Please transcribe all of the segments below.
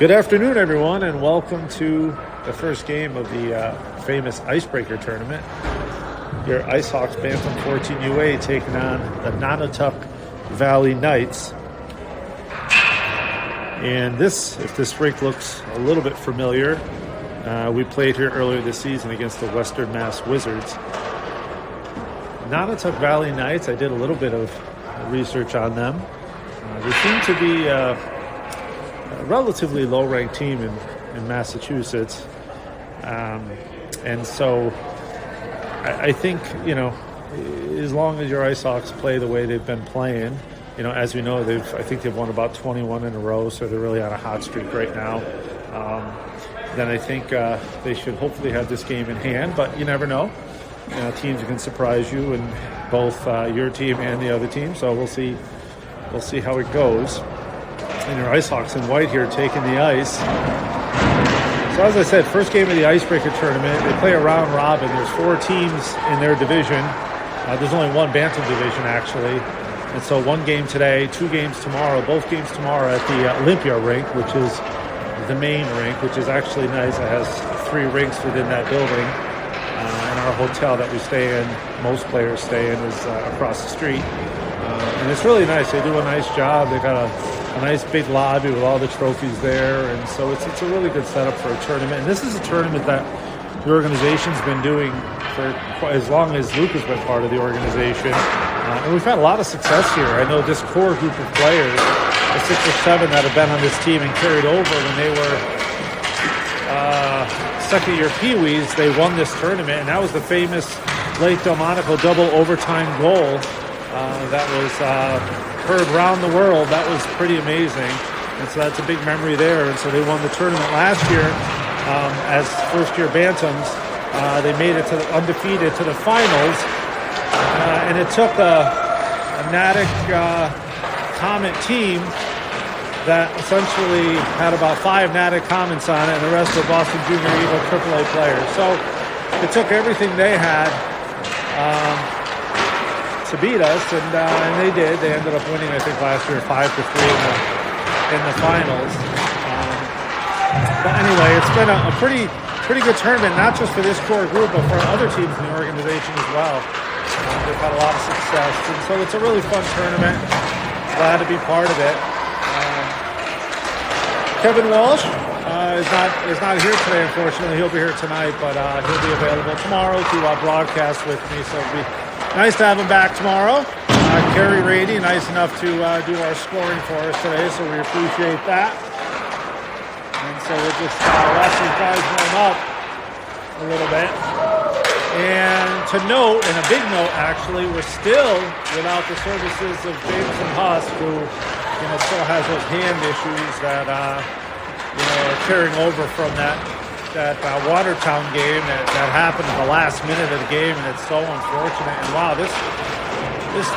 Good afternoon, everyone, and welcome to the first game of the famous Icebreaker tournament. Your Icehawks Bantam 14 UA taking on the Nonotuck Valley Knights. And if this rink looks a little bit familiar, we played here earlier this season against the Western Mass Wizards. Nonotuck Valley Knights, I did a little bit of research on them. They seem to be a relatively low-ranked team in Massachusetts. And so I think, as long as your Icehawks play the way they've been playing, as we know, I think they've won about 21 in a row, so they're really on a hot streak right now. Then I think they should hopefully have this game in hand, but you never know. Teams can surprise you, and both your team and the other team. So we'll see how it goes. And your Icehawks in white here taking the ice. So as I said, first game of the Icebreaker tournament. They play a round robin. There's 4 teams in their division. There's only one Bantam division, actually. And so one game today, 2 games tomorrow. Both games tomorrow at the Olympia rink, which is the main rink, which is actually nice. It has 3 rinks within that building. And our hotel that we stay in, most players stay in, is across the street. And it's really nice. They do a nice job. They got a nice big lobby with all the trophies there, and so it's a really good setup for a tournament. And this is a tournament that the organization's been doing for as long as Luke has been part of the organization, and we've had a lot of success here. I know this core group of players, the 6 or 7 that have been on this team and carried over when they were second-year Pee-wees, they won this tournament, and that was the famous Lake Delmonico double overtime goal that was heard around the world. That was pretty amazing, and so that's a big memory there. And so they won the tournament last year as first-year Bantams. They made it undefeated to the finals, and it took a Natick Comet team that essentially had about 5 Natick Comets on it, and the rest were Boston Junior Eagle AAA players. So it took everything they had to beat us, and they did. They ended up winning, I think, last year 5-3 in the finals. But anyway, it's been a pretty good tournament, not just for this core group, but for other teams in the organization as well. They've had a lot of success, and so it's a really fun tournament. Glad to be part of it. Kevin Walsh is not here today, unfortunately. He'll be here tonight, but he'll be available tomorrow to broadcast with me, so it'll be nice to have him back tomorrow. Kerry Rady, nice enough to do our scoring for us today, so we appreciate that. And so we'll just watch these guys warm up a little bit. And to note, and a big note actually, we're still without the services of Jameson Husk, who still has those hand issues that are carrying over from that Watertown game that happened in the last minute of the game, and it's so unfortunate. And wow, this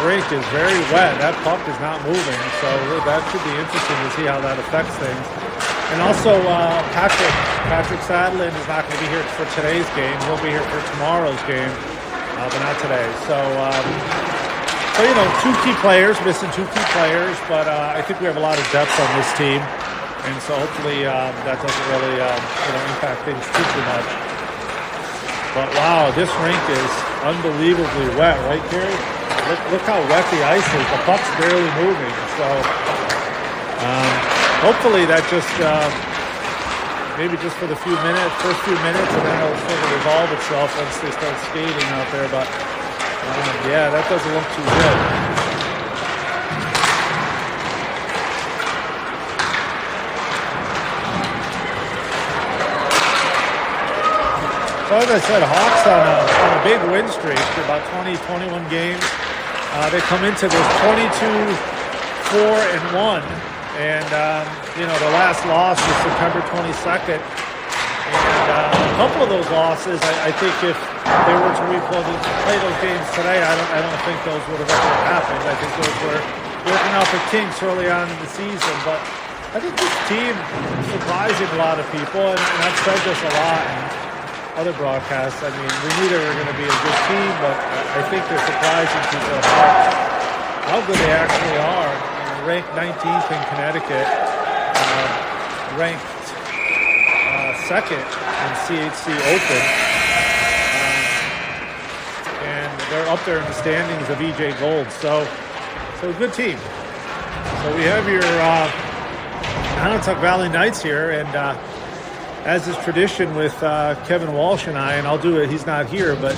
rink is very wet. That puck is not moving, so that should be interesting to see how that affects things. And also, Patrick Sadlin is not going to be here for today's game. He'll be here for tomorrow's game, but not today. So 2 key players, missing 2 key players, but I think we have a lot of depth on this team. And so hopefully that doesn't really impact things too much. But wow, this rink is unbelievably wet, right, Gary? Look how wet the ice is. The puck's barely moving. So hopefully that just maybe just for the first few minutes, and then it'll sort of resolve itself once they start skating out there. But yeah, that doesn't look too good. So as I said, Hawks on a big win streak for about 20-21 games. They come into this 22-4-1, and the last loss was September 22nd. And a couple of those losses, I think if they were to play those games today, I don't think those would have ever happened. I think those were working out for kinks early on in the season. But I think this team is surprising a lot of people, and I've said this a lot in other broadcasts. I mean, we knew they were going to be a good team, but I think they're surprising people how good they actually are. Ranked 19th in Connecticut, ranked second in CHC Open. And they're up there in the standings of EJ Gold. So good team. So we have your Nonotuck Valley Knights here, and as is tradition with Kevin Walsh and I, and I'll do it, he's not here, but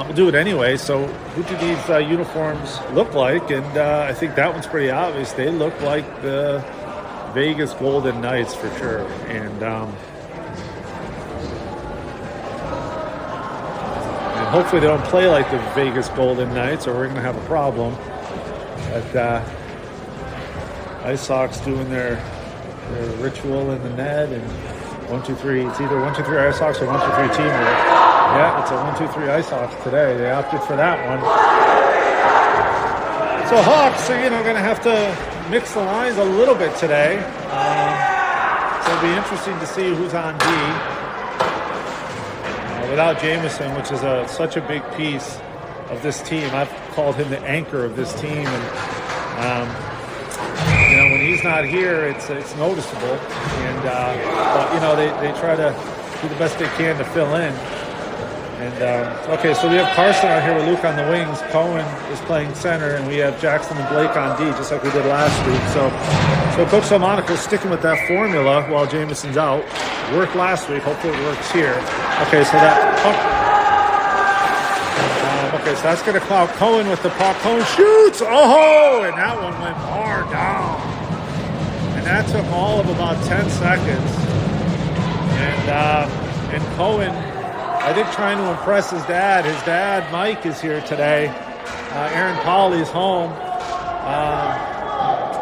we'll do it anyway. So who do these uniforms look like? And I think that one's pretty obvious. They look like the Vegas Golden Knights for sure. And hopefully they don't play like the Vegas Golden Knights, or we're going to have a problem. But Icehawks doing their ritual in the net, and 1, 2, 3. It's either 1, 2, 3 Icehawks or 1, 2, 3 teamwork. Yeah, it's a 1, 2, 3 Icehawks today. They opted for that one. So Hawks are, going to have to mix the lines a little bit today. So it'll be interesting to see who's on D. Without Jamison, which is such a big piece of this team. I've called him the anchor of this team, and when he's not here, it's noticeable. And but they try to do the best they can to fill in. And okay, so we have Carson out here with Luke on the wings. Cohen is playing center, and we have Jackson and Blake on D, just like we did last week. So Coach Salmonico's sticking with that formula while Jamison's out. Worked last week. Hopefully it works here. Okay, so so that's going to cloud Cohen with the puck. Cohen shoots. Oh, and that one went far down. And that took all of about 10 seconds. And Cohen, I think, trying to impress his dad. His dad, Mike, is here today. Aaron Pauley's home.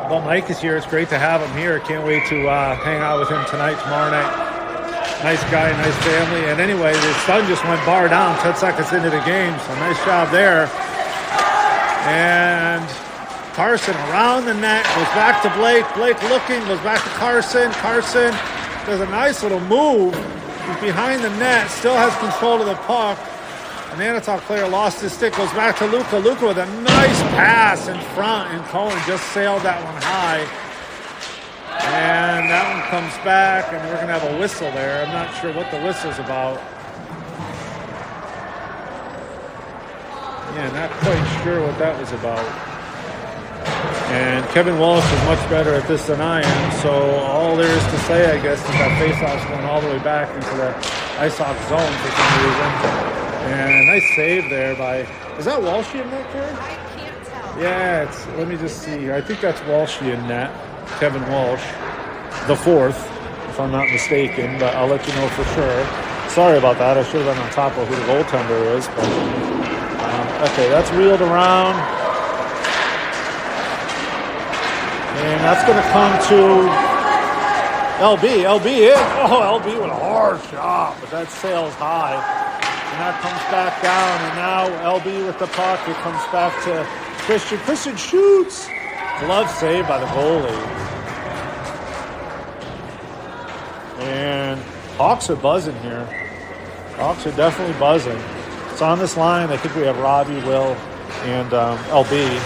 But Mike is here. It's great to have him here. Can't wait to hang out with him tonight, tomorrow night. Nice guy, nice family. And anyway, his son just went bar down 10 seconds into the game, so nice job there. And Carson around the net, goes back to Blake. Blake looking, goes back to Carson. Carson does a nice little move. He's behind the net, still has control of the puck. An Nonotuck player lost his stick, goes back to Luca. Luca with a nice pass in front, and Cohen just sailed that one high. And that one comes back, and we're going to have a whistle there. I'm not sure what the whistle's about. Yeah, not quite sure what that was about. And Kevin Walsh is much better at this than I am, so all there is to say, I guess, is that faceoff's going all the way back into the Icehawk zone for some reason. And a nice save there by... Is that Walshy in net, Karen? I can't tell. Yeah, let me just see. I think that's Walshy in net. Kevin Walsh, the fourth, if I'm not mistaken, but I'll let you know for sure. Sorry about that. I should have been on top of who the goaltender is. But okay, that's wheeled around. And that's going to come to LB. LB in. Oh, LB with a hard shot, but that sails high. And that comes back down, and now LB with the puck. It comes back to Christian. Christian shoots. Glove save by the goalie. And Hawks are buzzing here. Hawks are definitely buzzing. So on this line, I think we have Robbie, Will, and LB.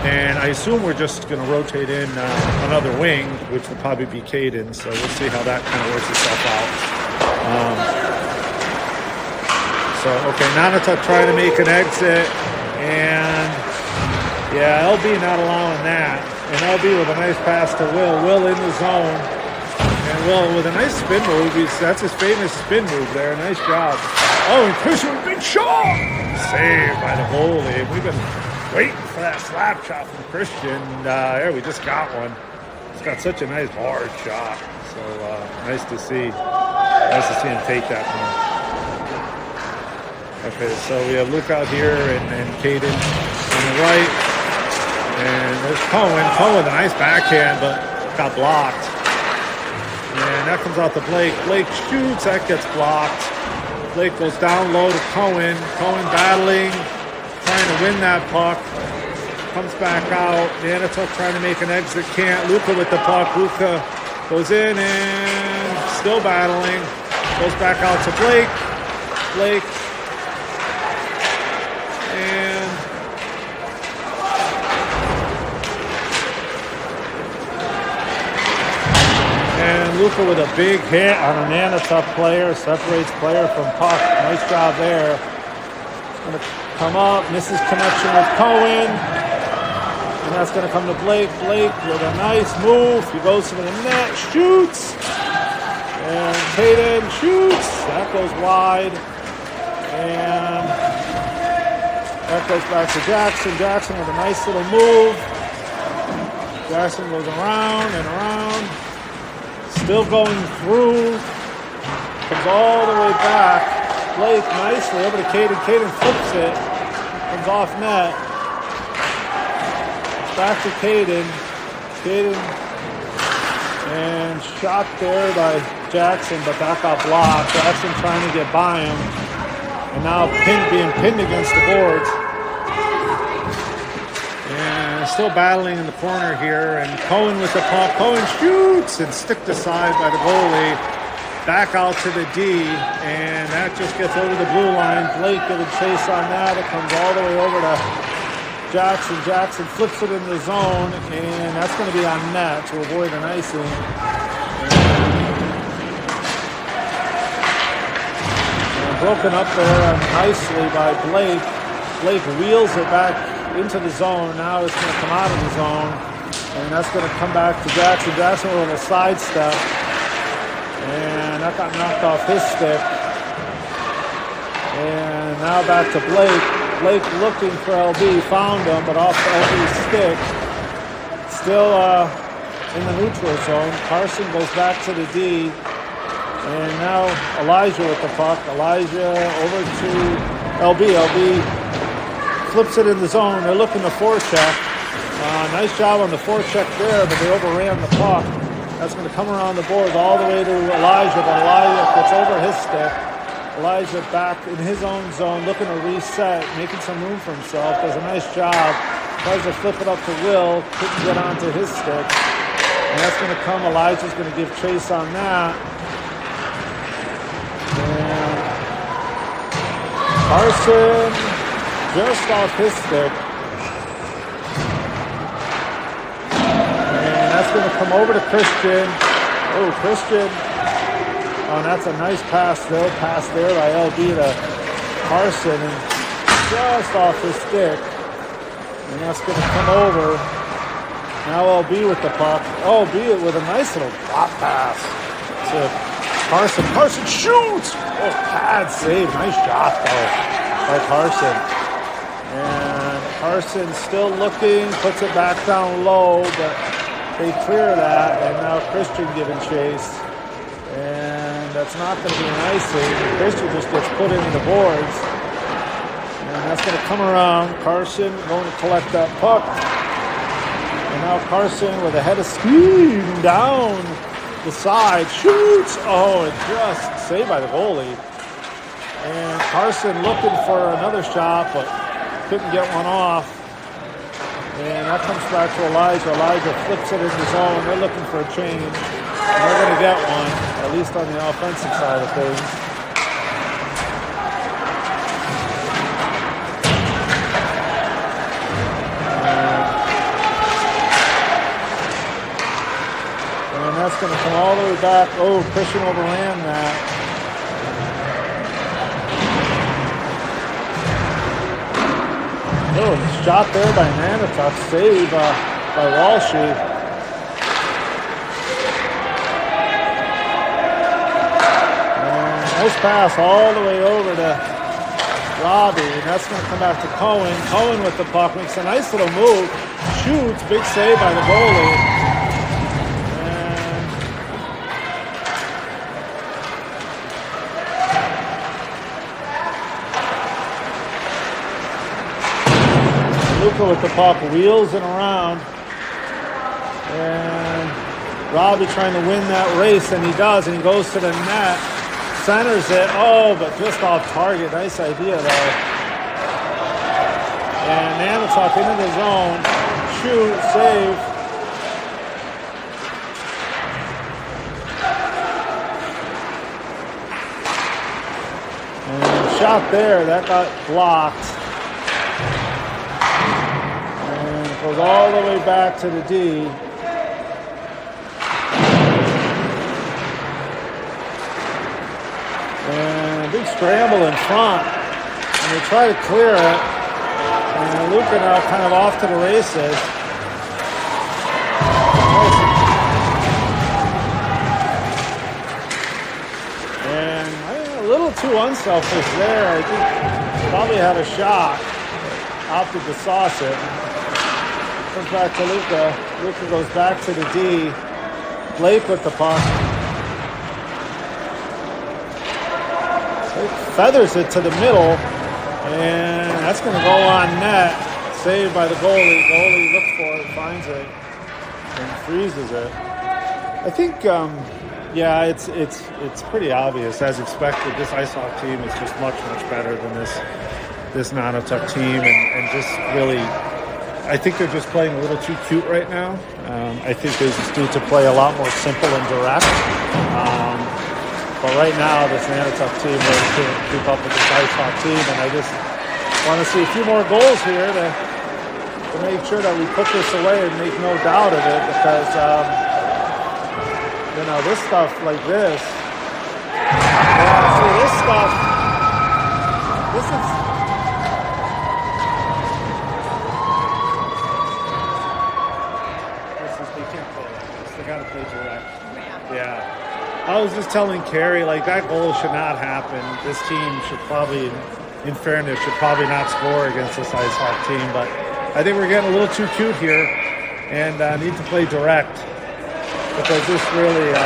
And I assume we're just going to rotate in another wing, which will probably be Caden. So we'll see how that kind of works itself out. Okay, Nonotuck trying to make an exit. And, yeah, LB not allowing that. And LB with a nice pass to Will. Will in the zone. And Will with a nice spin move. That's his famous spin move there. Nice job. Oh, and Christian with a big shot. Saved by the goalie. We've been waiting for that slap shot from Christian. There, we just got one. He's got such a nice hard shot. So nice to see. Nice to see him take that one. Okay, so we have Luke out here and Caden on the right. And there's Cohen. Cohen with a nice backhand, but got blocked. And that comes out to Blake. Blake shoots. That gets blocked. Blake goes down low to Cohen. Cohen battling, trying to win that puck. Comes back out. Nonotuck trying to make an exit. Can't. Luca with the puck. Luca goes in and still battling. Goes back out to Blake. Blake. Luka with a big hit on a Nonotuck player, separates player from puck. Nice job there. Going to come up, misses connection with Cohen. And that's going to come to Blake. Blake with a nice move. He goes to the net, shoots. And Caden shoots. That goes wide. And that goes back to Jackson. Jackson with a nice little move. Jackson goes around and around. Still going through. Comes all the way back. Blake nicely over to Caden. Caden flips it. Comes off net. Back to Caden. Caden. And shot there by Jackson, but that got blocked. Jackson trying to get by him. And now being pinned against the boards. And still battling in the corner here. And Cohen with the puck. Cohen shoots and sticked aside by the goalie. Back out to the D. And that just gets over the blue line. Blake giving chase on that. It comes all the way over to Jackson. Jackson flips it in the zone. And that's going to be on net to avoid an icing. And broken up there nicely by Blake. Blake wheels it back into the zone. Now it's going to come out of the zone. And that's going to come back to Jackson. Jackson with a sidestep. And that got knocked off his stick. And now back to Blake. Blake looking for LB. Found him, but off LB's stick. Still in the neutral zone. Carson goes back to the D. And now Elijah with the puck. Elijah over to LB. LB flips it in the zone. They're looking to forecheck. Nice job on the forecheck there, but they overran the puck. That's going to come around the boards all the way to Elijah, but Elijah gets over his stick. Elijah back in his own zone, looking to reset, making some room for himself. Does a nice job. Tries to flip it up to Will. Couldn't get onto his stick. And that's going to come. Elijah's going to give chase on that. And Carson just off his stick. Going to come over to Christian. Oh, Christian. Oh, and that's a nice pass there. Pass there by LB to Carson. And just off his stick. And that's going to come over. Now LB with the puck. LB with a nice little drop pass to Carson. Carson shoots! Oh, bad save. Nice shot, though, by Carson. And Carson still looking. Puts it back down low, but they clear that, and now Christian giving chase. And that's not going to be an icing. Christian just gets put into the boards. And that's going to come around. Carson going to collect that puck. And now Carson with a head of steam down the side. Shoots! Oh, and just saved by the goalie. And Carson looking for another shot, but couldn't get one off. And that comes back to Elijah. Elijah flips it in the zone. They're looking for a change. And they're going to get one, at least on the offensive side of things. And that's going to come all the way back. Oh, Christian overran that. Oh, shot there by Nonotuck. Save by Walshy. And nice pass all the way over to Robbie. And that's going to come back to Cohen. Cohen with the puck. Makes a nice little move. Shoots. Big save by the goalie. Luka with the puck, wheels it around, and Robbie trying to win that race, and he does, and he goes to the net, centers it, oh, but just off target. Nice idea though. And Nonotuck into the zone, shoot, save. And shot there, that got blocked. Goes all the way back to the D. big scramble in front, and they try to clear it. And Luca now kind of off to the races. And a little too unselfish there. I think probably had a shot. Opted to sauce it. Comes back to Luca. Luca goes back to the D. Blake with the puck. Blake feathers it to the middle. And that's going to go on net. Saved by the goalie. Goalie looks for it, finds it, and freezes it. I think, yeah, it's pretty obvious. As expected, this Icehawk team is just much better than this Nonotuck team, and just really, I think they're just playing a little too cute right now. I think they just need to play a lot more simple and direct. But right now, this Nonotuck team really can't keep up with this Icehawk team, and I just want to see a few more goals here to make sure that we put this away and make no doubt of it, because you know, this stuff like this, see this stuff, this is. They can't play like this. They got to play direct. Yeah. I was just telling Carrie, like, that goal should not happen. This team should probably, in fairness, should probably not score against this Icehawk team. But I think we're getting a little too cute here and need to play direct. Because this really,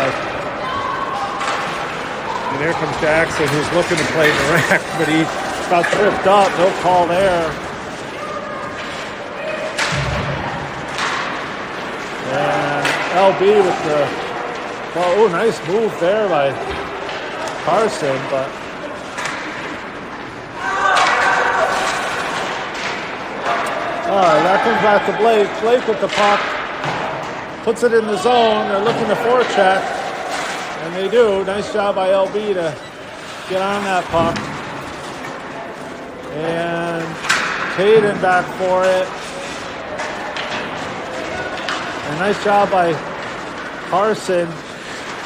and here comes Jackson, who's looking to play direct, but he got tripped up. No call there. And LB with the, oh, nice move there by Carson, but all right, that comes back to Blake. Blake with the puck, puts it in the zone. They're looking to forecheck, and they do. Nice job by LB to get on that puck. And Caden back for it. And nice job by Carson.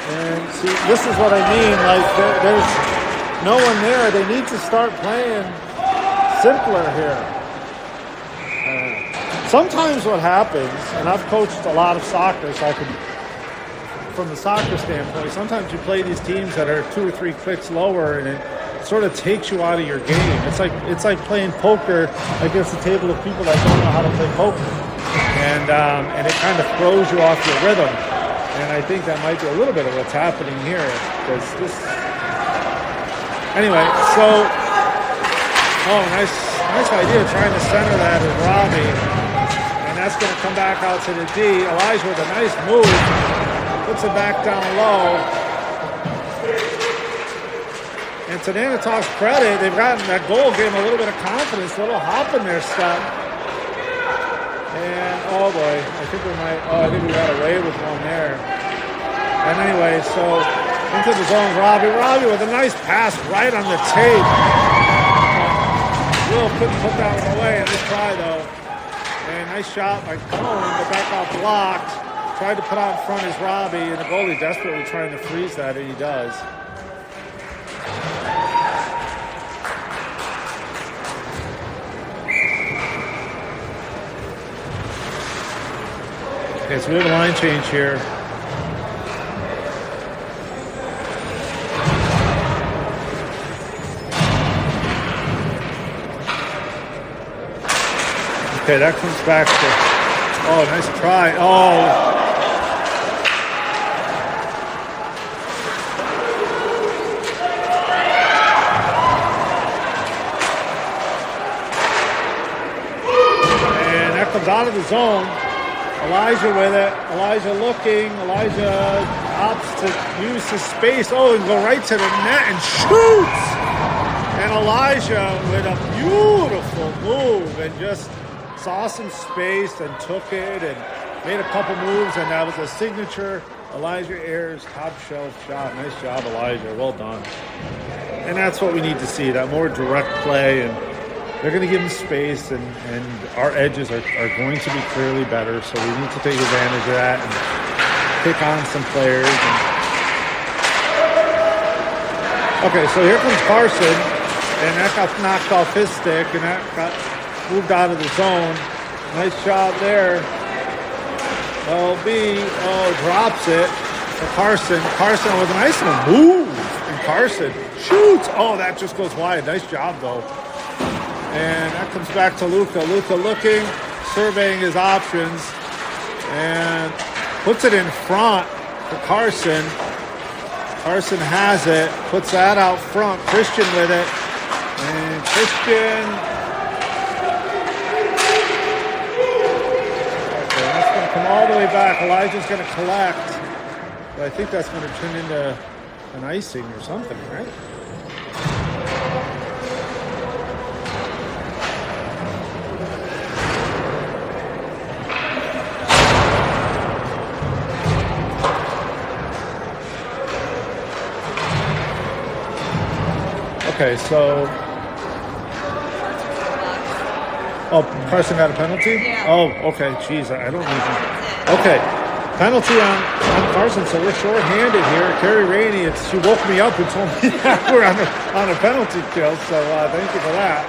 And see, this is what I mean. Like, there's no one there. They need to start playing simpler here. Sometimes what happens, and I've coached a lot of soccer, so I can, from the soccer standpoint, sometimes you play these teams that are 2 or 3 clicks lower, and it sort of takes you out of your game. It's like playing poker against a table of people that don't know how to play poker, and it kind of throws you off your rhythm. And I think that might be a little bit of what's happening here, because this. Anyway, so nice idea trying to center that with Robbie. That's going to come back out to the D. Elijah with a nice move. Puts it back down low. And to Nonotuck's credit, they've gotten that goal, gave them a little bit of confidence, a little hop in their step. And, oh boy, I think we got away with one there. And anyway, so into the zone, Robbie with a nice pass right on the tape. Will couldn't put that one away. Nice try, though. And nice shot by Cohen, but that got blocked. Tried to put out in front is Robbie, and the goalie desperately trying to freeze that, and he does. Okay, so we have a line change here. Okay, that comes back to, oh, nice try. Oh. And that comes out of the zone. Elijah with it. Elijah looking. Elijah opts to use his space. Oh, and go right to the net and shoots. And Elijah with a beautiful move and just saw some space and took it and made a couple moves, and that was a signature Elijah Ayers top shelf shot. Nice job, Elijah. Well done. And that's what we need to see, that more direct play, and they're going to give him space, and our edges are going to be clearly better, so we need to take advantage of that and pick on some players. And Okay, so here comes Carson, and that got knocked off his stick, and that got moved out of the zone. Nice job there. LB, drops it for Carson. Carson with a nice move, and Carson shoots. Oh, that just goes wide. Nice job, though. And that comes back to Luka. Luka looking, surveying his options, and puts it in front for Carson. Carson has it, puts that out front. Christian with it. And Christian. Okay, that's going to come all the way back. Elijah's going to collect. But I think that's going to turn into an icing or something, right? Okay, so... Oh, Carson got a penalty? Yeah. Oh, okay. Jeez, I don't even... Okay, penalty on Carson, so we're short-handed here. Carrie Rainey, she woke me up and told me that we're on a penalty kill, so thank you for that.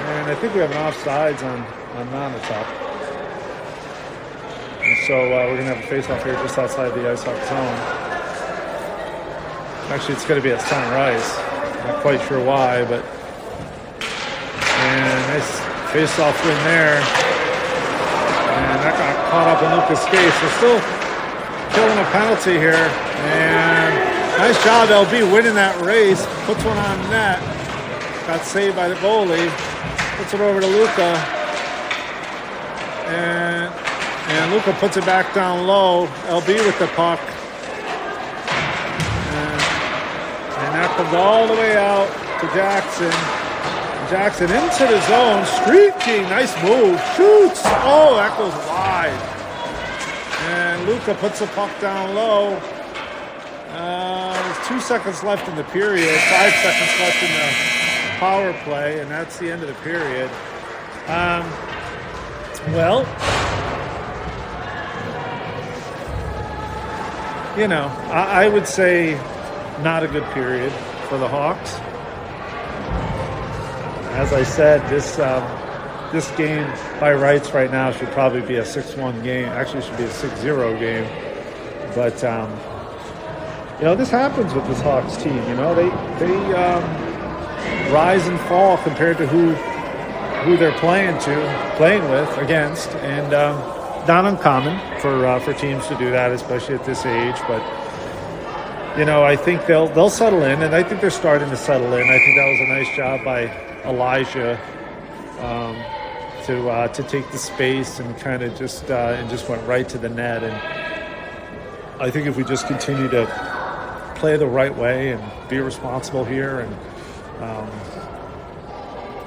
And I think we have an offsides on Nonotuck. And so we're going to have a face-off here just outside the Icehawks zone. Actually, it's going to be at center ice. Not quite sure why, but and nice face-off win there. And that got caught up in Luka's skate. So still killing a penalty here. And nice job, LB, winning that race. Puts one on net. Got saved by the goalie. Puts it over to Luka. And Luka puts it back down low. LB with the puck. And that comes all the way out to Jackson. Jackson into the zone, streaking, nice move, shoots. Oh, that goes wide. And Luka puts the puck down low. There's 2 seconds left in the period, 5 seconds left in the power play, and that's the end of the period. Well, you know, I would say not a good period for the Hawks. As I said, this game by rights right now should probably be a 6-1 game. Actually, it should be a 6-0 game. But you know, this happens with this Hawks team. You know, they rise and fall compared to who they're playing with against, and not uncommon for teams to do that, especially at this age. But you know, I think they'll settle in, and I think they're starting to settle in. I think that was a nice job by Elijah to take the space and kind of just went right to the net. And I think if we just continue to play the right way and be responsible here, and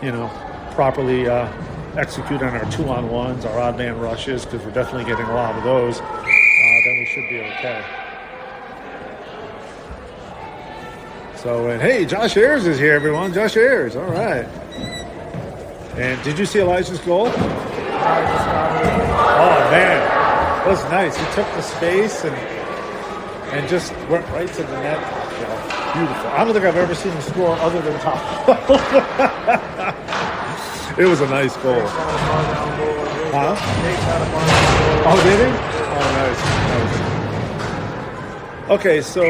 you know, properly execute on our 2-on-1s, our odd man rushes, because we're definitely getting a lot of those, then we should be okay. So, and hey, Josh Ayers is here, everyone. Josh Ayers, all right. And did you see Elijah's goal? Oh, man, that was nice. He took the space and just went right to the net. Yeah, beautiful. I don't think I've ever seen him score other than top. It was a nice goal. Huh? Oh, did he? Oh, nice. Okay, so...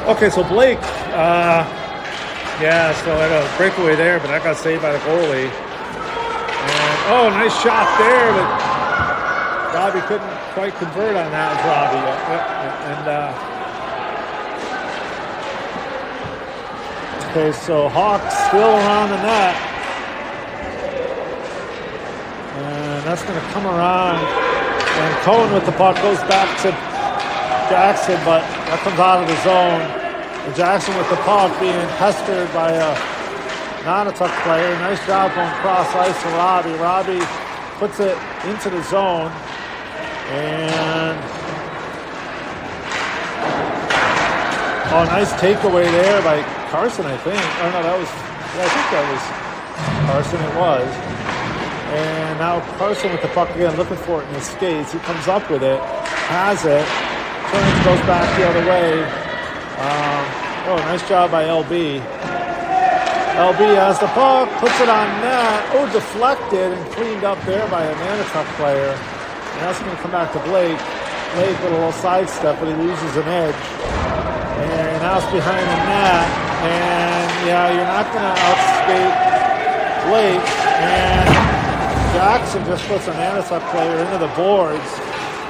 Okay, so Blake, yeah, so I had a breakaway there, but that got saved by the goalie. And, nice shot there, but Robbie couldn't quite convert on that. Robbie, okay, so Hawks still around the net. And that's going to come around And Cohen with the puck goes back to Jackson, but that comes out of the zone. And Jackson with the puck being pestered by a Nonotuck player. Nice job going cross ice to Robbie. Robbie puts it into the zone. And nice takeaway there by Carson, I think. Oh, no, I think that was Carson. It was. And now Carson with the puck again, looking for it in his skates. He comes up with it, has it, turns, goes back the other way. Nice job by LB. LB has the puck, puts it on net. Deflected and cleaned up there by a Nonotuck player. And that's going to come back to Blake. Blake with a little sidestep, but he loses an edge. And now it's behind the net. And yeah, you're not going to outskate Blake. And Jackson just puts a Nonotuck player into the boards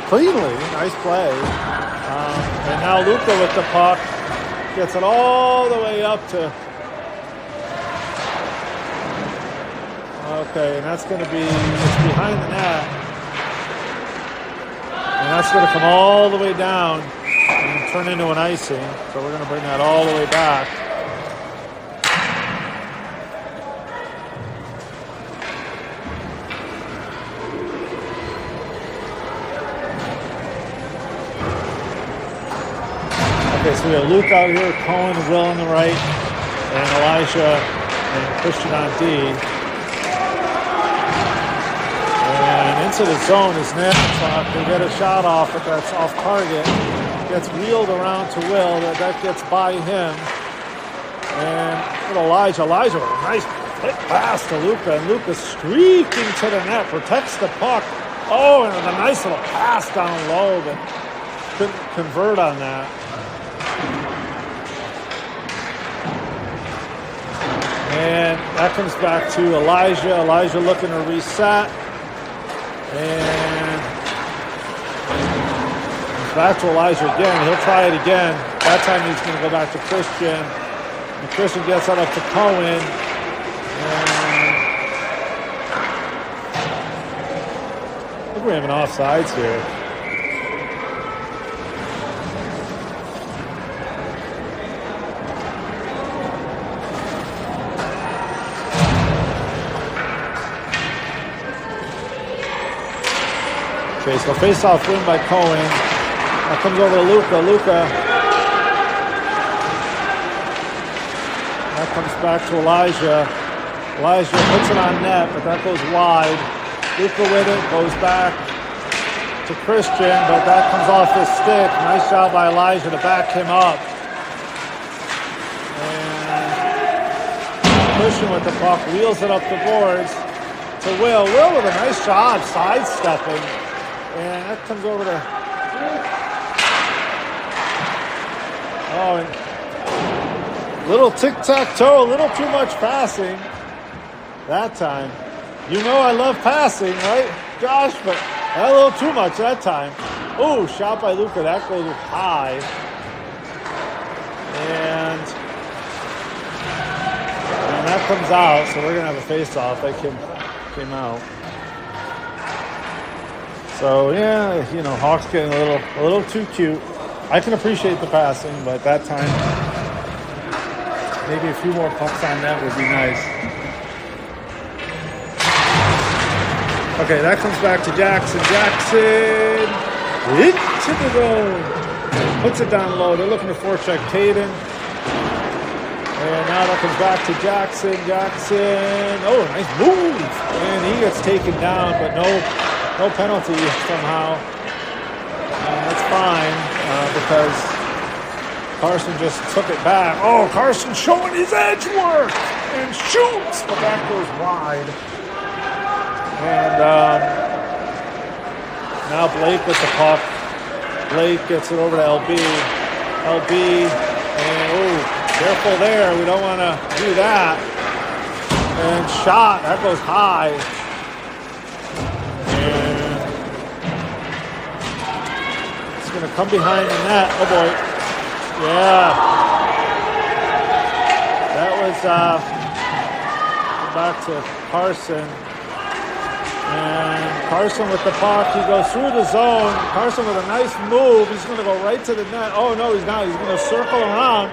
cleanly. Nice play. And now Luka with the puck gets it all the way up to. Okay, and that's going to be it's behind the net. And that's going to come all the way down and turn into an icing. So we're going to bring that all the way back. Okay, so we have Luke out here, Cohen and Will on the right, and Elijah and Christian on D. And into the zone is Nonotuck. They get a shot off, but that's off target. Gets wheeled around to Will. That gets by him. And with Elijah with a nice quick pass to Luka. And Luka streaking to the net, protects the puck. And a nice little pass down low, but couldn't convert on that. And that comes back to Elijah. Elijah looking to reset. And back to Elijah again. He'll try it again. That time he's going to go back to Christian. And Christian gets that up to Cohen. And I think we're having offsides here. Okay, so face-off win by Cohen. That comes over to Luka. That comes back to Elijah. Elijah puts it on net, but that goes wide. Luka with it, goes back to Christian, but that comes off his stick. Nice job by Elijah to back him up. And Christian with the puck, wheels it up the boards to Will. Will with a nice job sidestepping. And that comes over to little tic-tac-toe, a little too much passing that time. You know I love passing, right, Josh? But a little too much that time. Shot by Luka. That goes high. And that comes out, so we're going to have a face-off. That came out. So yeah, Hawks getting a little too cute. I can appreciate the passing, but that time maybe a few more pucks on net would be nice. Okay, that comes back to Jackson. Jackson into the zone. Puts it down low. They're looking to forecheck Caden. And now that comes back to Jackson. Jackson. Nice move. And he gets taken down, but no penalty somehow. That's fine because Carson just took it back. Carson showing his edge work and shoots, but that goes wide. And now Blake with the puck. Blake gets it over to LB. And careful there. We don't want to do that. And shot. That goes high. Going to come behind the net. Oh boy. Yeah. That was back to Carson. And Carson with the puck. He goes through the zone. Carson with a nice move. He's going to go right to the net. Oh, no, he's not. He's going to circle around.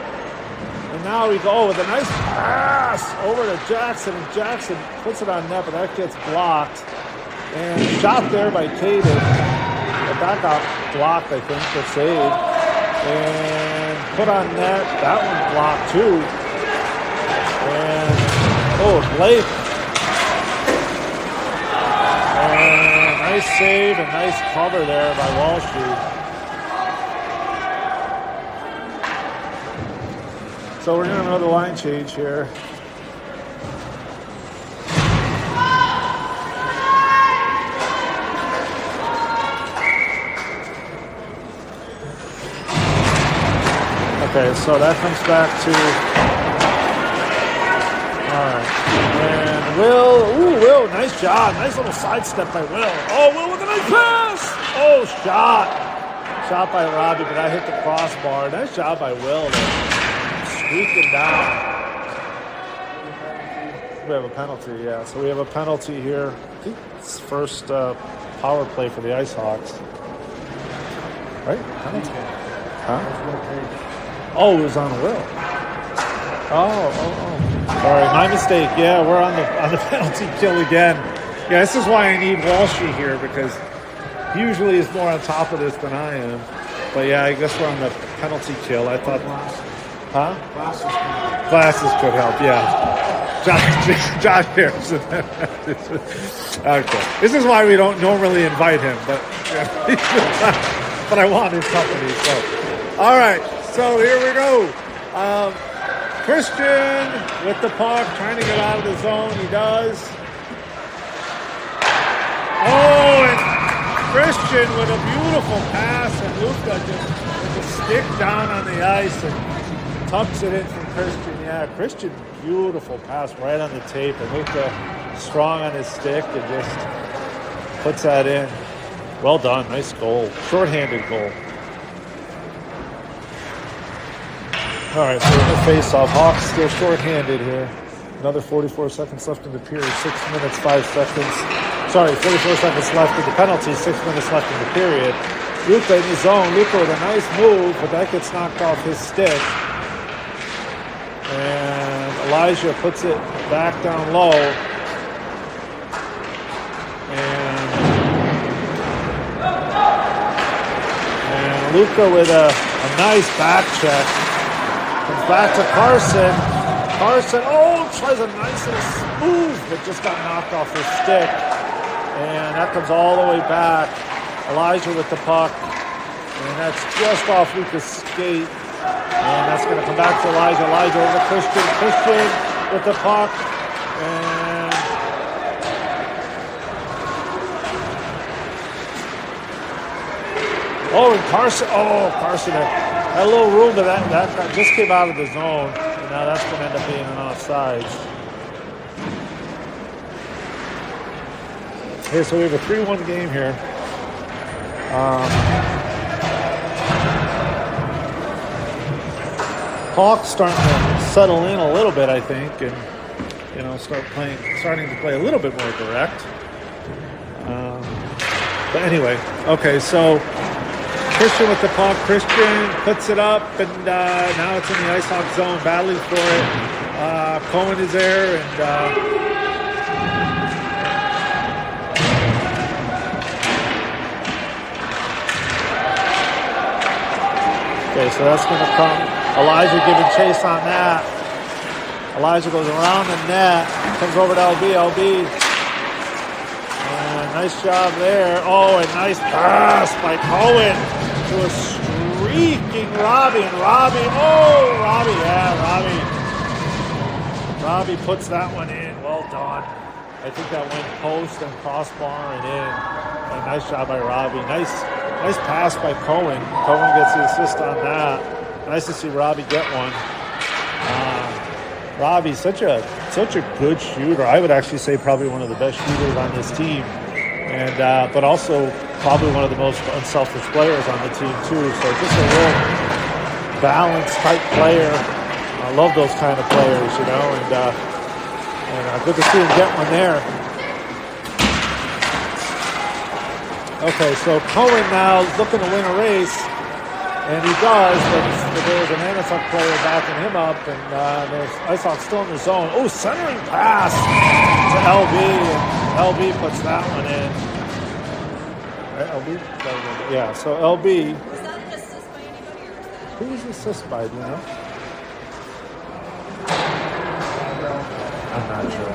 And now we go with a nice pass over to Jackson. And Jackson puts it on net, but that gets blocked. And shot there by Caden. That got blocked, I think, but saved. And put on net. That one blocked, too. And, Blake. And nice save and nice cover there by Walsh. So we're going to have another line change here. Okay, so that comes back to, all right, and Will, nice job. Nice little sidestep by Will. Oh, Will with a nice pass. Oh, shot by Robbie, but I hit the crossbar. Nice job by Will there. Squeaking down. We have a penalty, yeah. So we have a penalty here. I think it's first power play for the Icehawks. Right? Penalty. Huh? Oh, it was on Will. Oh. Sorry, my mistake. Yeah, we're on the penalty kill again. Yeah, this is why I need Walshy here, because he usually is more on top of this than I am. But yeah, I guess we're on the penalty kill. I thought... Huh? Glasses could help, yeah. Josh Harrison. Okay. This is why we don't normally invite him, but but I want his company. So, all right. So here we go. Christian with the puck, trying to get out of the zone. He does. Oh, and Christian with a beautiful pass, and Luca just with a stick down on the ice and tucks it in from Christian. Yeah, Christian, beautiful pass right on the tape. And Luca strong on his stick and just puts that in. Well done. Nice goal. Short-handed goal. All right, so in the face-off. Hawks still short-handed here. Another 44 seconds left in the period. 6 minutes, 5 seconds. Sorry, 44 seconds left in the penalty. 6 minutes left in the period. Luca in his zone. Luca with a nice move, but that gets knocked off his stick. And Elijah puts it back down low. And Luca with a nice back check. Comes back to Carson. Carson, tries a nice little smooth, but just got knocked off his stick. And that comes all the way back. Elijah with the puck. And that's just off Luca's skate. And that's going to come back to Elijah. Elijah over Christian. Christian with the puck. And and Carson. Carson had a little room, but that just came out of the zone. And now that's going to end up being an offside. Okay, so we have a 3-1 game here. Hawks starting to settle in a little bit, I think, and starting to play a little bit more direct. But anyway, okay, so Christian with the puck. Christian puts it up, and now it's in the Icehawks zone, battling for it. Cohen is there, and okay, so that's going to come. Elijah giving chase on that. Elijah goes around the net, comes over to LB. And nice job there. Oh, a nice pass by Cohen to a streaking Robbie. And Robbie puts that one in. Well done. I think that went post and crossbar and in. And nice job by Robbie. Nice pass by Cohen. Cohen gets the assist on that. Nice to see Robbie get one. Robbie's such a good shooter. I would actually say probably one of the best shooters on this team, and but also probably one of the most unselfish players on the team too. So just a real balanced type player. I love those kind of players, and good to see him get one there. Okay, so Cohen now is looking to win a race, and he does, but there's an Nonotuck player backing him up, and there's Icehawks still in the zone. Oh, centering pass to LB, and LB puts that one in. Right, LB? Yeah, so LB. Was that an assist by anybody, or was that? Who was the assist by, do you know? I'm not sure.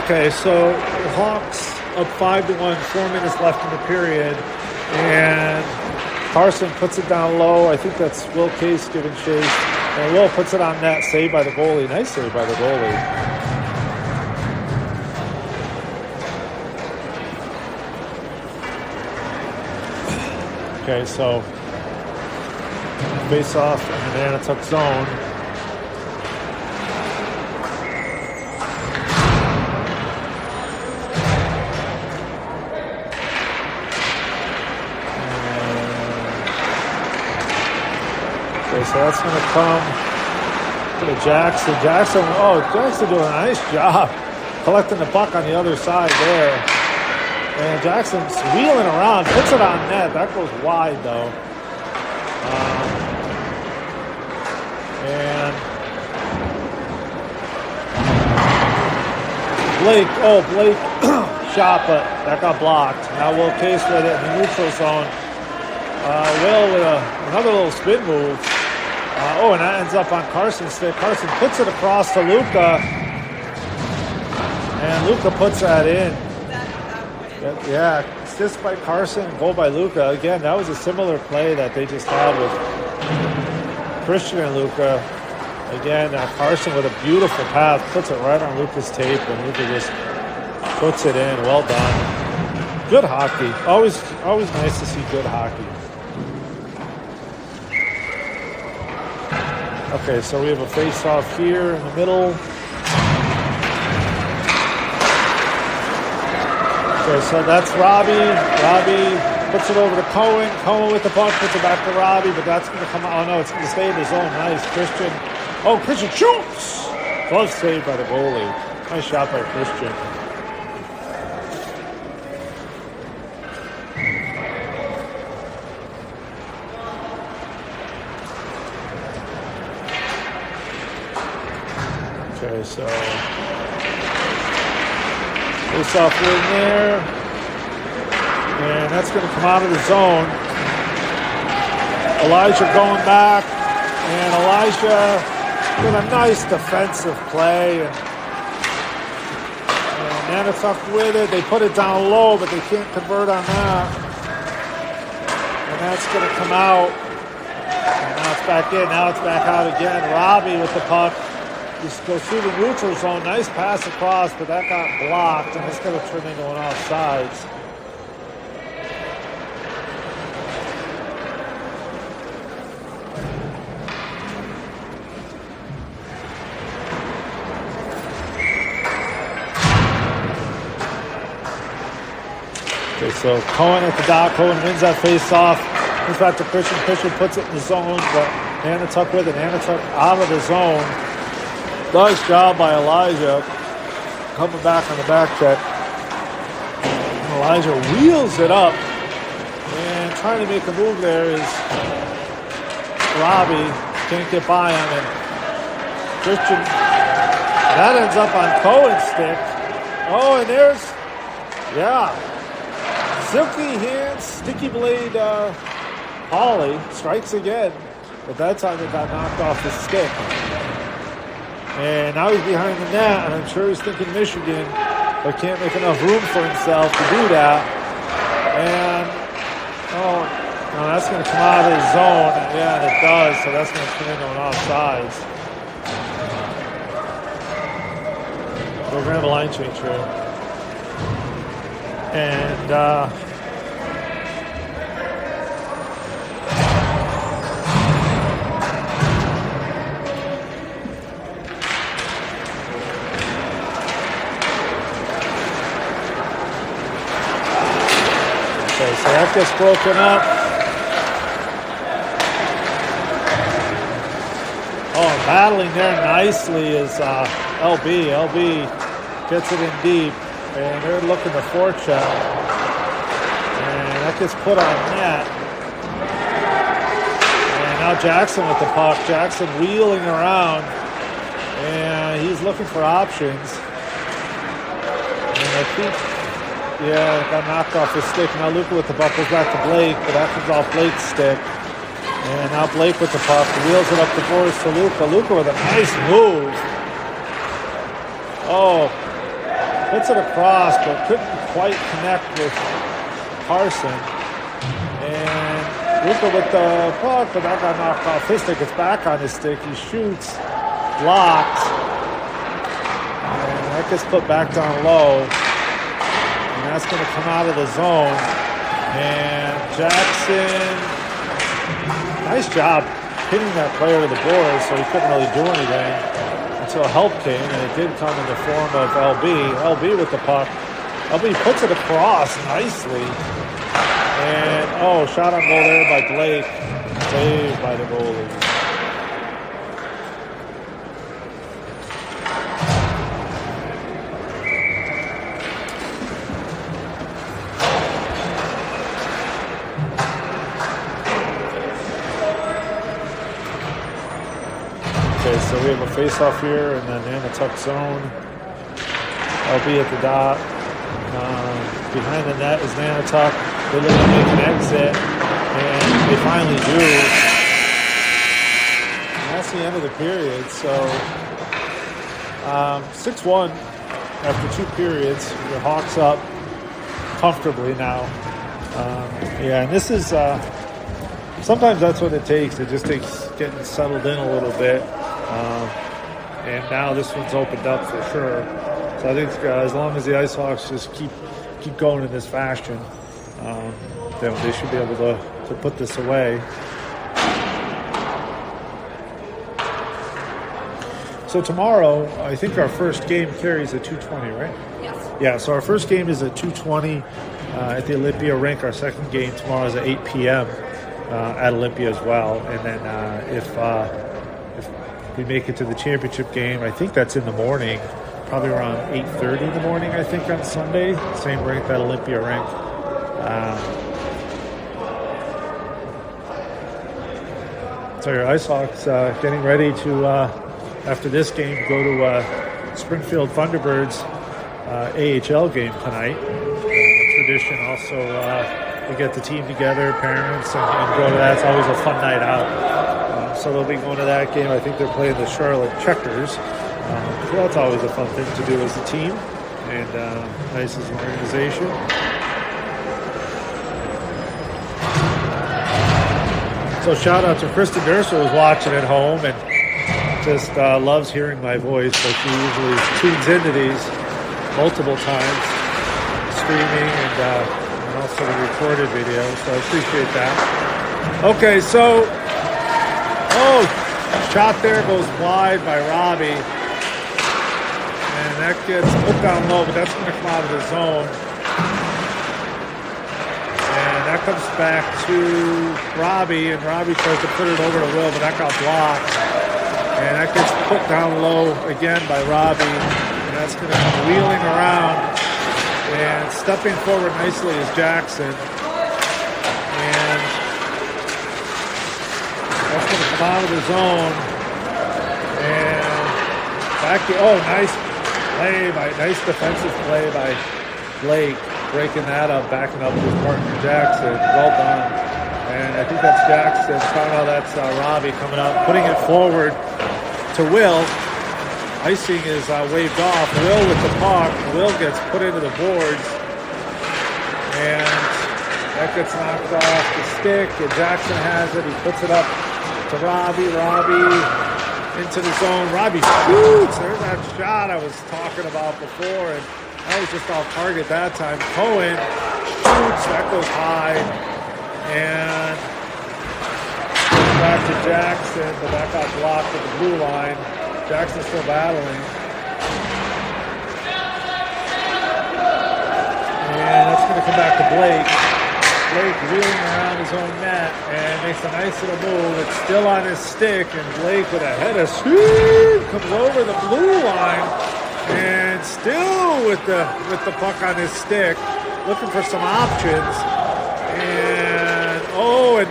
Okay, so the Hawks up 5-1, 4 minutes left in the period, and Carson puts it down low. I think that's Will Case giving chase, and Will puts it on net, saved by the goalie. Nice save by the goalie. Okay, so face off in the Nonotuck zone. So that's going to come to Jackson. Jackson doing a nice job collecting the puck on the other side there. And Jackson's wheeling around, puts it on net. That goes wide, though. And Blake shot, but that got blocked. Now Will Case with it in the neutral zone. Will with another little spin move. And that ends up on Carson's stick. Carson puts it across to Luca, and Luca puts that in. Yeah, assist by Carson, goal by Luca. Again, that was a similar play that they just had with Christian and Luca. Again, Carson with a beautiful pass puts it right on Luca's tape, and Luca just puts it in. Well done. Good hockey. Always nice to see good hockey. Okay, so we have a face-off here in the middle. Okay, so that's Robbie. Robbie puts it over to Cohen. Cohen with the puck, puts it back to Robbie, but that's going to come out. Oh, no, it's going to stay in the zone. Nice. Christian shoots! Glove saved by the goalie. Nice shot by Christian. Okay, so face-off win there, and that's going to come out of the zone. Elijah going back, and Elijah with a nice defensive play, and Nonotuck with it. They put it down low, but they can't convert on that, and that's going to come out. And now it's back in. Now it's back out again. Robbie with the puck. Just goes through the neutral zone. Nice pass across, but that got blocked, and it's going to turn into an offsides. Okay, so Cohen at the dot. Cohen wins that face-off. Comes back to Christian. Christian puts it in the zone, but Nonotuck with it. Nonotuck out of the zone. Nice job by Elijah coming back on the back check. And Elijah wheels it up, and trying to make a move there is Robbie. Can't get by him, and Christian, that ends up on Cohen's stick. Oh, and there's, silky hands, sticky blade Holly strikes again, but that time it got knocked off his stick. And now he's behind the net, and I'm sure he's thinking Michigan, but can't make enough room for himself to do that. And, no, that's going to come out of his zone. Yeah, and it does, so that's going to turn into an offsides. We're going to have a line change here. And, So that gets broken up. Oh, battling there nicely is LB. LB gets it in deep, and they're looking to forecheck. And that gets put on net. And now Jackson with the puck. Jackson wheeling around, and he's looking for options. And I think, got knocked off his stick. Now Luca with the puck goes back to Blake, but that comes off Blake's stick. And now Blake with the puck, wheels it up the boards to Luca. Luca with a nice move. Oh, puts it across, but couldn't quite connect with Carson. And Luca with the puck, but that got knocked off his stick. It's back on his stick. He shoots, blocked, and that gets put back down low. And that's going to come out of the zone. And Jackson, nice job hitting that player to the boards, so he couldn't really do anything until help came, and it did come in the form of LB. LB with the puck. LB puts it across nicely. And, shot on goal there by Blake. Saved by the goalie. Okay, so we have a face-off here, and then Nonotuck zone. LB at the dot. Behind the net is Nonotuck. They're looking to make an exit, and they finally do. And that's the end of the period. So 6-1 after 2 periods. The Hawks up comfortably now. And this is sometimes that's what it takes. It just takes getting settled in a little bit. And now this one's opened up for sure. So I think as long as the Icehawks just keep going in this fashion, then they should be able to put this away. So tomorrow, I think our first game carries at 2:20, right? Yes. Yeah, so our first game is at 2:20 at the Olympia rink. Our second game tomorrow is at 8 p.m. At Olympia as well. And then if we make it to the championship game, I think that's in the morning, probably around 8:30 in the morning, I think, on Sunday. Same rink, that Olympia rink. So your Icehawks getting ready to, after this game, go to Springfield Thunderbirds AHL game tonight. Tradition also, we get the team together, parents, and go to that. It's always a fun night out. So they'll be going to that game. I think they're playing the Charlotte Checkers. So that's always a fun thing to do as a team, and nice as an organization. So shout out to Kristen Durso, who's watching at home and just loves hearing my voice. So she usually tunes into these multiple times, streaming and also the recorded video. So I appreciate that. Okay, so shot there goes wide by Robbie. And that gets put down low, but that's going to come out of the zone. And that comes back to Robbie, and Robbie tries to put it over to Will, but that got blocked. And that gets put down low again by Robbie. And that's going to come wheeling around. And stepping forward nicely is Jackson. And that's going to come out of the zone. And back to, nice defensive play by Blake, breaking that up, backing up his partner Jackson. Well done. And I think that's Jackson. Now that's Robbie coming up, putting it forward to Will. Icing is waved off. Will with the puck. Will gets put into the boards. And that gets knocked off the stick. And Jackson has it. He puts it up to Robbie. Robbie into the zone. Robbie shoots. There's that shot I was talking about before, and that was just off target that time. Cohen shoots. That goes high. And back to Jackson, but that got blocked at the blue line. Jackson's still battling. And that's going to come back to Blake. Blake reeling around his own net and makes a nice little move. It's still on his stick, and Blake with a head of steam comes over the blue line and still with the puck on his stick, looking for some options. And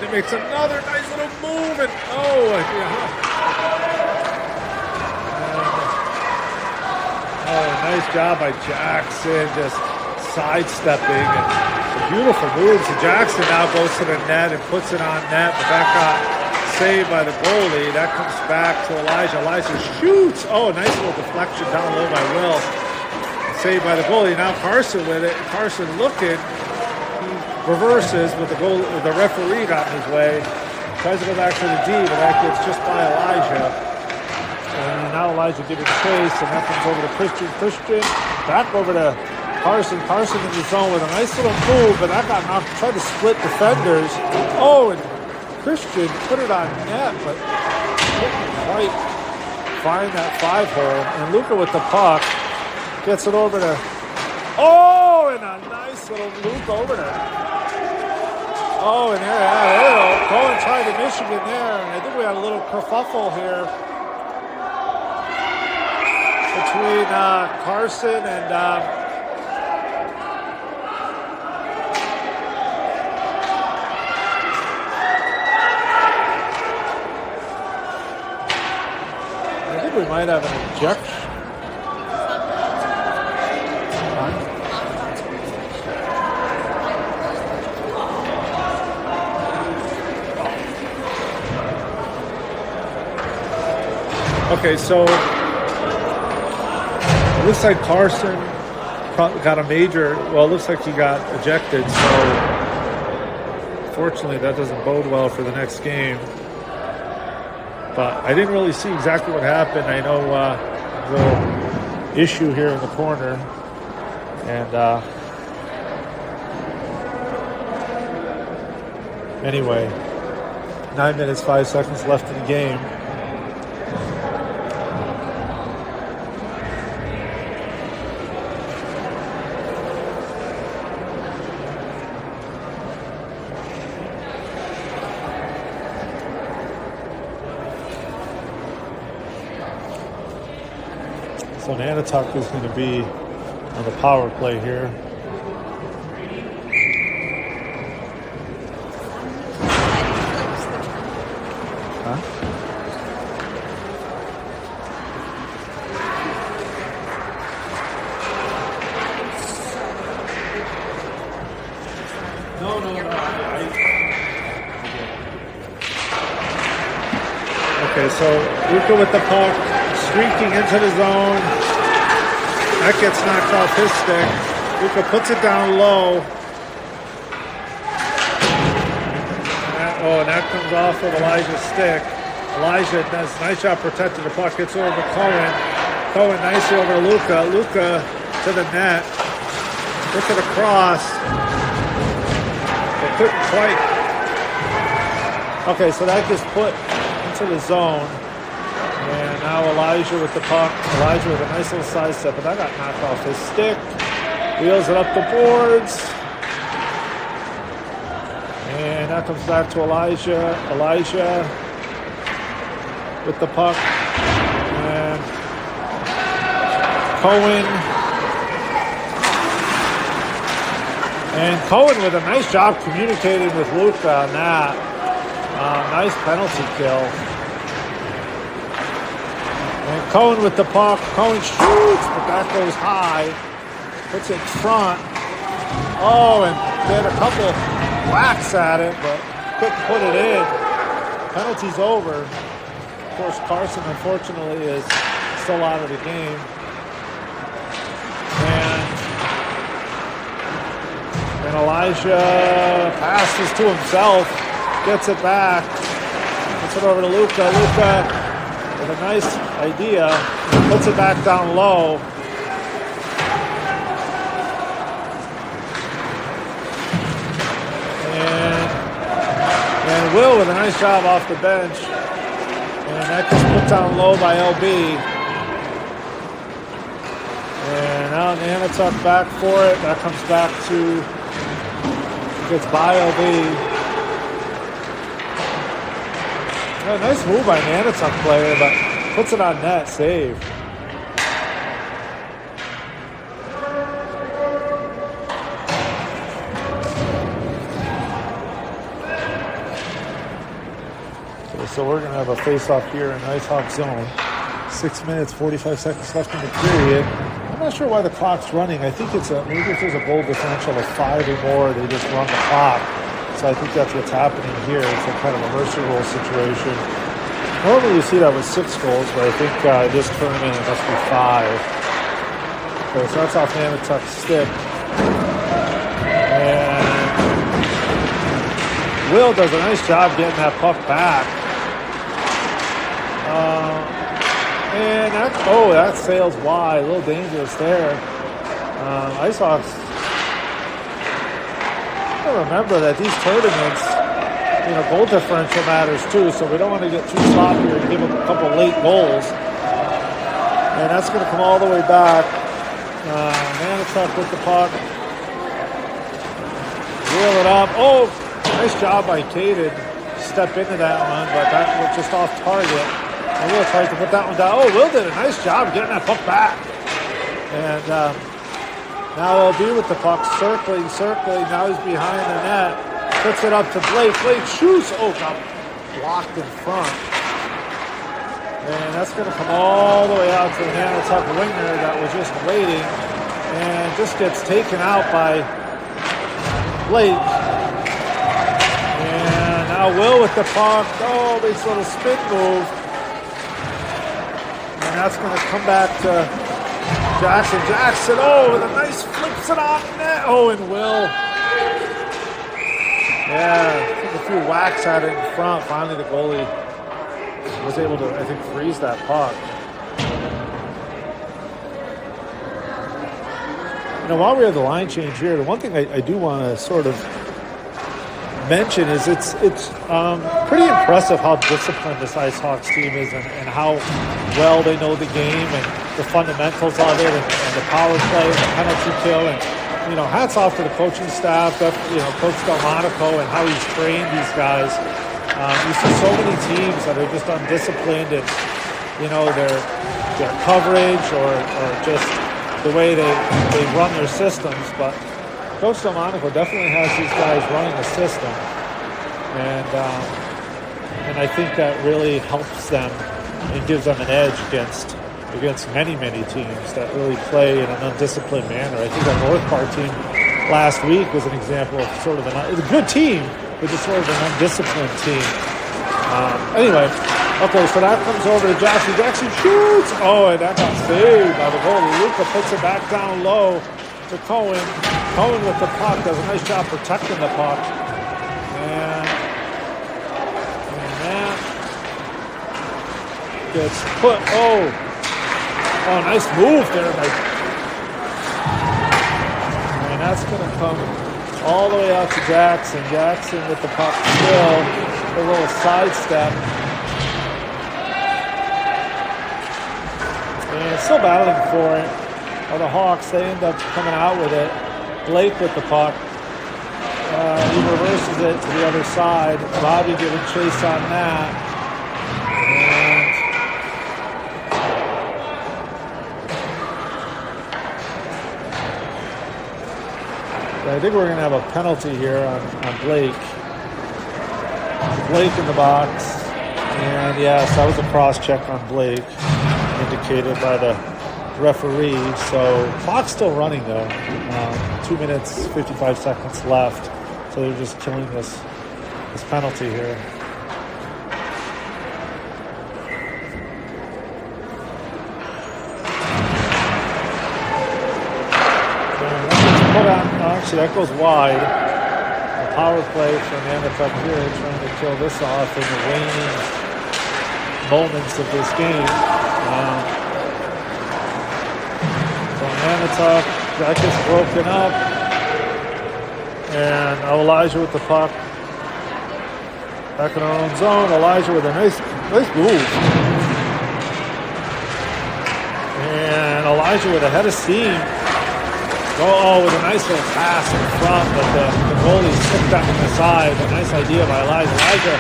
it makes another nice little move, and nice job by Jackson, just sidestepping and beautiful moves. And Jackson now goes to the net and puts it on net, but that got saved by the goalie. That comes back to Elijah. Elijah shoots. Nice little deflection down low by Will. Saved by the goalie. Now Carson with it. Carson looking. He reverses with the referee got in his way. Tries to go back to the D, but that gets just by Elijah. And now Elijah giving chase, and that comes over to Christian. Christian back over to Carson. Carson in the zone with a nice little move, but that got knocked. Tried to split defenders. And Christian put it on net, but couldn't quite find that 5-hole. And Luka with the puck gets it over to. And a nice little loop over there. And there, Cohen tried to Michigan there, and I think we had a little kerfuffle here between Carson and I think we might have an ejection. Okay, so it looks like Carson got a major. Well, it looks like he got ejected. So, fortunately, that doesn't bode well for the next game. But I didn't really see exactly what happened. I know the issue here in the corner, and anyway, 9 minutes 5 seconds left in the game. So Nonotuck is going to be on the power play here. Huh? No. Okay, so Luka with the puck. Streaking into the zone. That gets knocked off his stick. Luka puts it down low. And that comes off of Elijah's stick. Elijah does a nice job protecting the puck. Gets over to Cohen. Cohen nicely over to Luka. Luka to the net. Look at the cross. They couldn't quite. Okay, so that gets put into the zone. And now Elijah with the puck. Elijah with a nice little side step, but that got knocked off his stick. Wheels it up the boards. And that comes back to Elijah. Elijah with the puck. And Cohen. And Cohen with a nice job communicating with Luka on that. Nice penalty kill. And Cohen with the puck. Cohen shoots, but that goes high. Puts it in front. And did a couple whacks at it, but couldn't put it in. Penalty's over. Of course, Carson, unfortunately, is still out of the game. And Elijah passes to himself. Gets it back. Puts it over to Luka. Luka with a nice idea, puts it back down low. And Will with a nice job off the bench. And that gets put down low by LB. And now Nonotuck back for it. That comes back to Gets by LB. Yeah, nice move by Nonotuck player, but puts it on net. Save. Okay, so we're going to have a face-off here in Icehawks zone. 6 minutes, 45 seconds left in the period. I'm not sure why the clock's running. I think it's maybe if there's a goal differential of 5 or more, they just run the clock. So I think that's what's happening here. It's a kind of a mercy rule situation. Normally you see that with 6 goals, but I think this tournament it must be 5. Okay, so that's off Nonotuck's stick. And Will does a nice job getting that puck back. And that sails wide. A little dangerous there. Icehawks. I remember that these tournaments, goal differential matters too, so we don't want to get too sloppy or give them a couple late goals. And that's going to come all the way back. Nonotuck with the puck. Reel it up. Oh, nice job by Caden. Step into that one, but that was just off target. And Will tries to put that one down. Oh, Will did a nice job getting that puck back. And now LB with the puck, circling. Now he's behind the net. Puts it up to Blake. Blake shoots. Oh, got blocked in front. And that's going to come all the way out to the Nonotuck winger that was just waiting. And just gets taken out by Blake. And now Will with the puck. Oh, makes a little spin move. And that's going to come back to Jackson. Jackson, with a nice flips it off net. Oh, and Will. Yeah, took a few whacks at it in front. Finally, the goalie was able to, I think, freeze that puck. While we have the line change here, the one thing I do want to sort of mention is it's pretty impressive how disciplined this Icehawks team is and how well they know the game and the fundamentals of it and the power play and the penalty kill. And hats off to the coaching staff, Coach Delmonico and how he's trained these guys. You see so many teams that are just undisciplined and their coverage or just the way they run their systems, but Coach Delmonico definitely has these guys running a system, and I think that really helps them and gives them an edge against many teams that really play in an undisciplined manner. I think our North Park team last week was an example of sort of it's a good team, but it's sort of an undisciplined team. Anyway, okay, so that comes over to Jackson. Jackson shoots! Oh, and that got saved by the goalie. Luca puts it back down low to Cohen. Cohen with the puck does a nice job protecting the puck. And that gets put. Oh, nice move there. And that's going to come all the way out to Jackson. Jackson with the puck still. A little sidestep. And still battling for it. The Hawks, they end up coming out with it. Blake with the puck. He reverses it to the other side. Bobby giving chase on that. And I think we're going to have a penalty here on Blake. Blake in the box. And yes, that was a cross-check on Blake, indicated by the referee. So clock's still running though. 2 minutes 55 seconds left. So they're just killing this penalty here. And that gets put on. Actually, that goes wide. The power play from Nonotuck here, trying to kill this off in the waning moments of this game. Nonotuck, that gets broken up, and Elijah with the puck back in our own zone. Elijah with a nice move, and Elijah with a head of steam Oh, with a nice little pass in front, but the goalie slipped that on the side. A nice idea by Elijah. Elijah,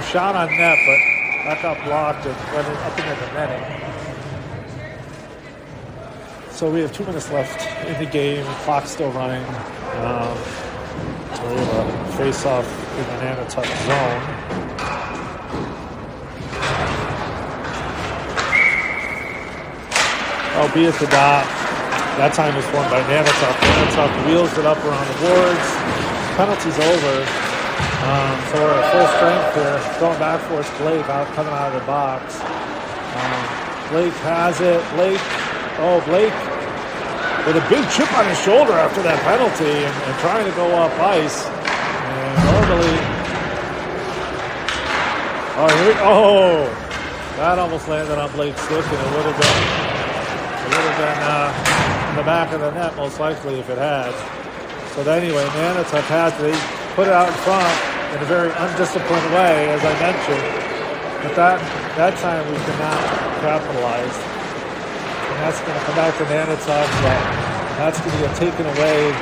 shot on net, but that got blocked and went up into the netting. So we have 2 minutes left in the game. The clock's still running. So we have a face-off in the Nonotuck zone. Be at the dot. That time is won by Nonotuck. Nonotuck wheels it up around the boards. Penalty's over. So we're at full strength here. Going back for it's Blake coming out of the box. Blake has it. Blake with a big chip on his shoulder after that penalty and trying to go up ice. And normally, that almost landed on Blake's stick, and it would have been in the back of the net most likely if it had. So anyway, Nonotuck has it. They put it out in front in a very undisciplined way, as I mentioned. But that time we could not capitalize. And that's going to come back to Nonotuck, but that's going to get taken away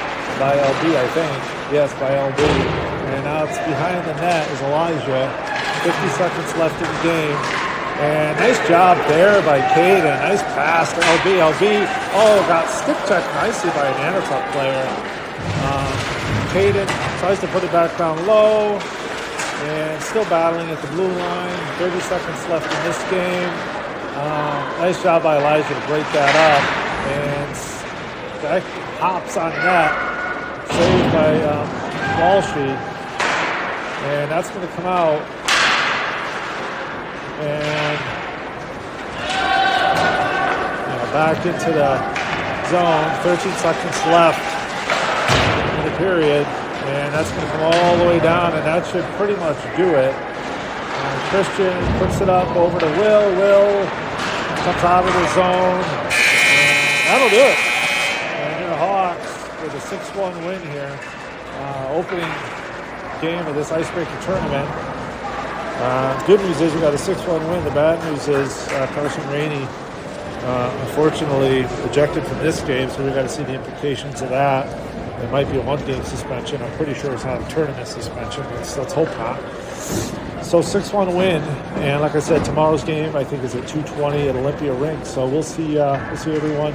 by LB, I think. Yes, by LB. And now it's behind the net is Elijah. 50 seconds left in the game. And nice job there by Caden. Nice pass to LB. Got stick checked nicely by a Nonotuck player. Caden tries to put it back down low. And still battling at the blue line. 30 seconds left in this game. Nice job by Elijah to break that up. And that hops on net. Saved by Walshy. And that's going to come out. And back into the zone. 13 seconds left in the period. And that's going to come all the way down, and that should pretty much do it. Christian puts it up over to Will. Will comes out of the zone. And that'll do it. And your Hawks with a 6-1 win here. Opening game of this Icebreaker tournament. Good news is we got a 6-1 win. The bad news is Carson Rainey unfortunately ejected from this game, so we got to see the implications of that. It might be a 1-game suspension. I'm pretty sure it's not a tournament suspension. Let's hope not. So 6-1 win, and like I said, tomorrow's game I think is at 2:20 at Olympia Rink. So we'll see everyone